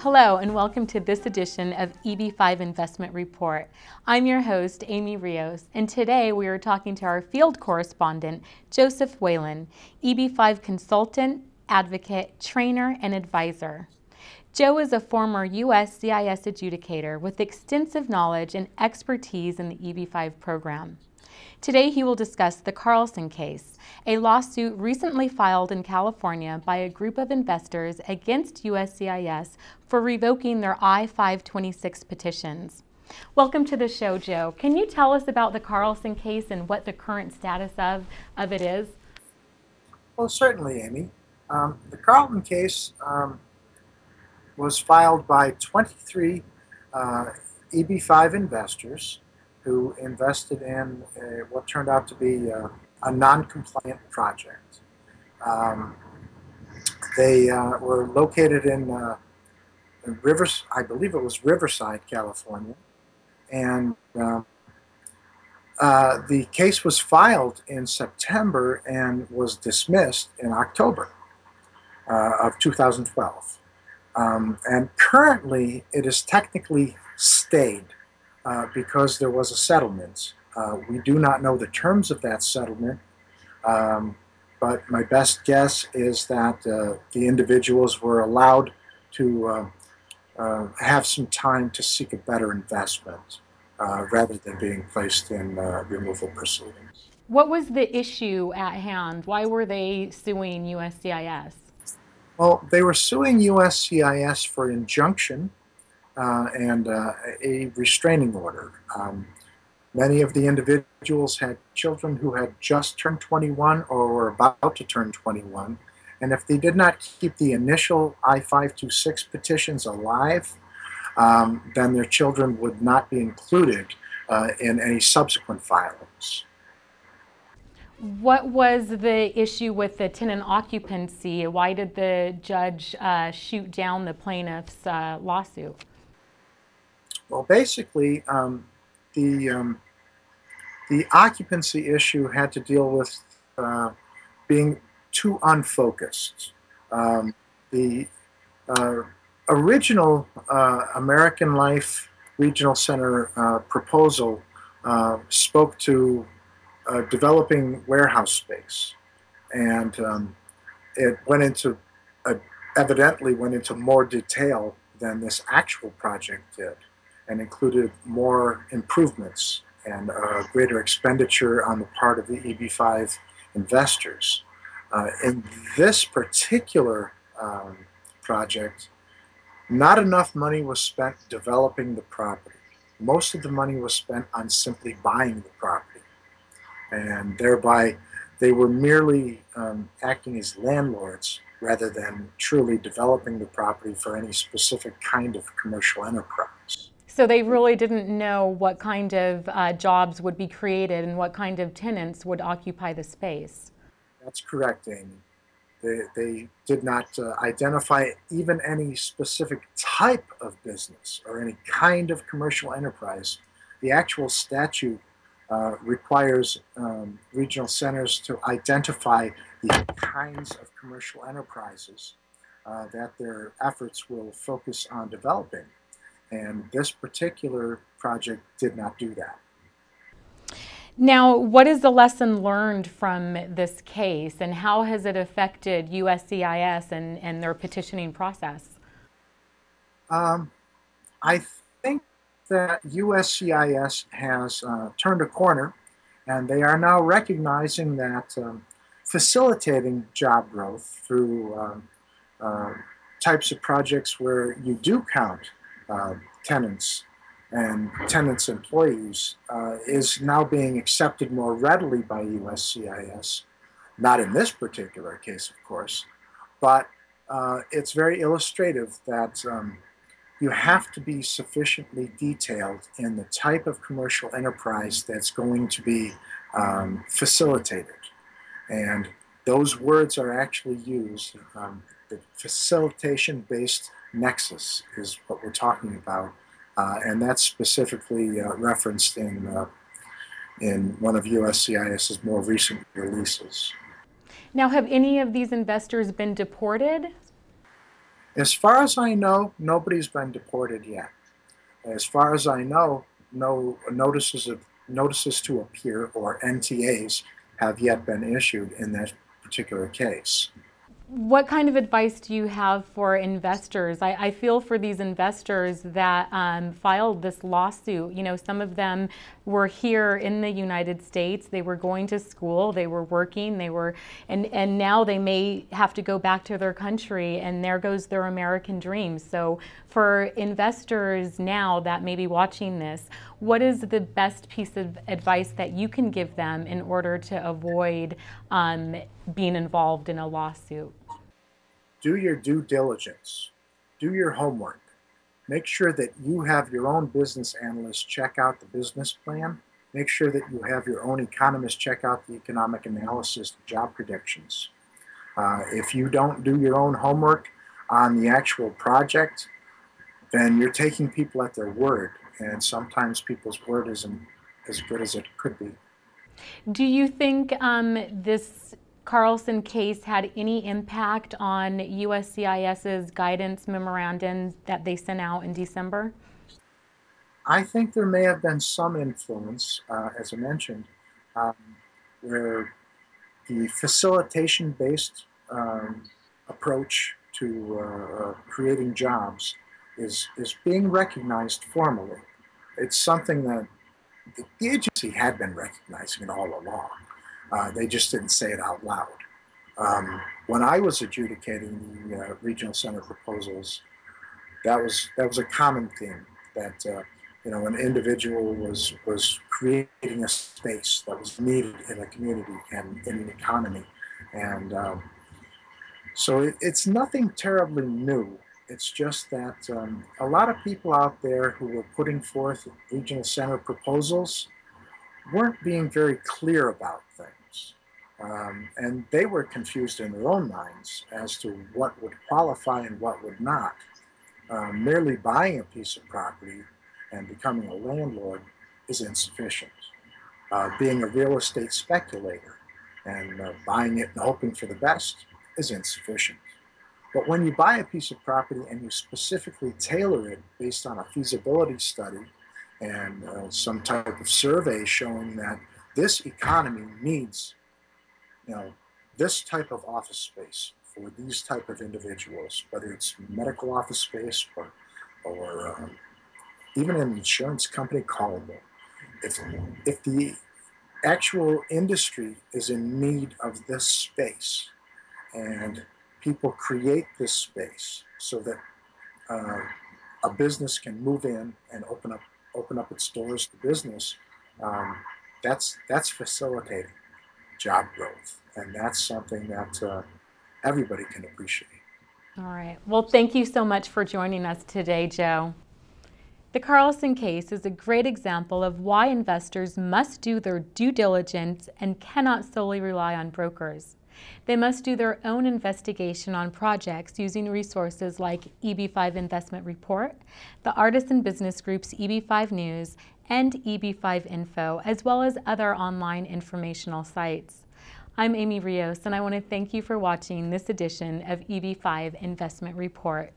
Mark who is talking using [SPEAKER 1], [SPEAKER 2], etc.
[SPEAKER 1] Hello and welcome to this edition of EB-5 Investment Report. I'm your host, Amy Rios, and today we are talking to our field correspondent, Joseph Whalen, EB-5 consultant, advocate, trainer, and advisor. Joe is a former USCIS adjudicator with extensive knowledge and expertise in the EB-5 program. Today he will discuss the Carlsson case, a lawsuit recently filed in California by a group of investors against USCIS for revoking their I-526 petitions. Welcome to the show, Joe. Can you tell us about the Carlsson case and what the current status of it is?
[SPEAKER 2] Well, certainly, Amy. The Carlsson case was filed by 23 EB-5 investors who invested in what turned out to be a non-compliant project. They were located in I believe it was Riverside, California, and the case was filed in September and was dismissed in October of 2012. And currently it is technically stayed because there was a settlement. We do not know the terms of that settlement, but my best guess is that the individuals were allowed to have some time to seek a better investment rather than being placed in removal proceedings.
[SPEAKER 1] What was the issue at hand? Why were they suing USCIS?
[SPEAKER 2] Well, they were suing USCIS for injunction and a restraining order. Many of the individuals had children who had just turned 21 or were about to turn 21, and if they did not keep the initial I-526 petitions alive, then their children would not be included in any subsequent filings.
[SPEAKER 1] What was the issue with the tenant occupancy? Why did the judge shoot down the plaintiff's lawsuit?
[SPEAKER 2] Well, basically, the occupancy issue had to deal with being too unfocused. The original American Life Regional Center proposal spoke to developing warehouse space, and it went into evidently went into more detail than this actual project did, and included more improvements and greater expenditure on the part of the EB-5 investors. In this particular project, not enough money was spent developing the property. Most of the money was spent on simply buying the property, and thereby they were merely acting as landlords rather than truly developing the property for any specific kind of commercial enterprise.
[SPEAKER 1] So they really didn't know what kind of jobs would be created and what kind of tenants would occupy the space.
[SPEAKER 2] That's correct, Amy. They did not identify even any specific type of business or any kind of commercial enterprise. The actual statute requires regional centers to identify the kinds of commercial enterprises that their efforts will focus on developing. And this particular project did not do that.
[SPEAKER 1] Now, what is the lesson learned from this case, and how has it affected USCIS and their petitioning process?
[SPEAKER 2] I think that USCIS has turned a corner, and they are now recognizing that facilitating job growth through types of projects where you do count tenants and tenants' employees is now being accepted more readily by USCIS. Not in this particular case, of course, but it's very illustrative that you have to be sufficiently detailed in the type of commercial enterprise that's going to be facilitated. And those words are actually used. The facilitation-based nexus is what we're talking about, and that's specifically referenced in one of USCIS's more recent releases.
[SPEAKER 1] Now, have any of these investors been deported?
[SPEAKER 2] As far as I know, nobody's been deported yet. As far as I know, no notices to appear, or NTAs, have yet been issued in that particular case.
[SPEAKER 1] What kind of advice do you have for investors? I feel for these investors that filed this lawsuit. You know, some of them were here in the United States. They were going to school. They were working. And now they may have to go back to their country, and there goes their American dream. So, for investors now that may be watching this, what is the best piece of advice that you can give them in order to avoid being involved in a lawsuit?
[SPEAKER 2] Do your due diligence. Do your homework. Make sure that you have your own business analyst check out the business plan. Make sure that you have your own economist check out the economic analysis, the job predictions. If you don't do your own homework on the actual project, then you're taking people at their word, and sometimes people's word isn't as good as it could be.
[SPEAKER 1] Do you think this Carlsson case had any impact on USCIS's guidance memorandum that they sent out in December?
[SPEAKER 2] I think there may have been some influence, as I mentioned, where the facilitation-based approach to creating jobs is being recognized formally. It's something that the agency had been recognizing it all along. They just didn't say it out loud. When I was adjudicating the regional center proposals, that was a common theme, that an individual was creating a space that was needed in a community and in an economy, and so it's nothing terribly new. It's just that a lot of people out there who were putting forth regional center proposals weren't being very clear about things. And they were confused in their own minds as to what would qualify and what would not. Merely buying a piece of property and becoming a landlord is insufficient. Being a real estate speculator and buying it and hoping for the best is insufficient. But when you buy a piece of property and you specifically tailor it based on a feasibility study and some type of survey showing that this economy needs, this type of office space for these type of individuals, whether it's medical office space or even an insurance company callable. If the actual industry is in need of this space and people create this space so that a business can move in and open up its doors to business, that's facilitating job growth, and that's something that everybody can appreciate.
[SPEAKER 1] All right. Well, thank you so much for joining us today, Joe. The Carlsson case is a great example of why investors must do their due diligence and cannot solely rely on brokers. They must do their own investigation on projects using resources like EB-5 Investment Report, the Artisan Business Group's EB-5 News, and EB-5 Info, as well as other online informational sites. I'm Amy Rios, and I want to thank you for watching this edition of EB-5 Investment Report.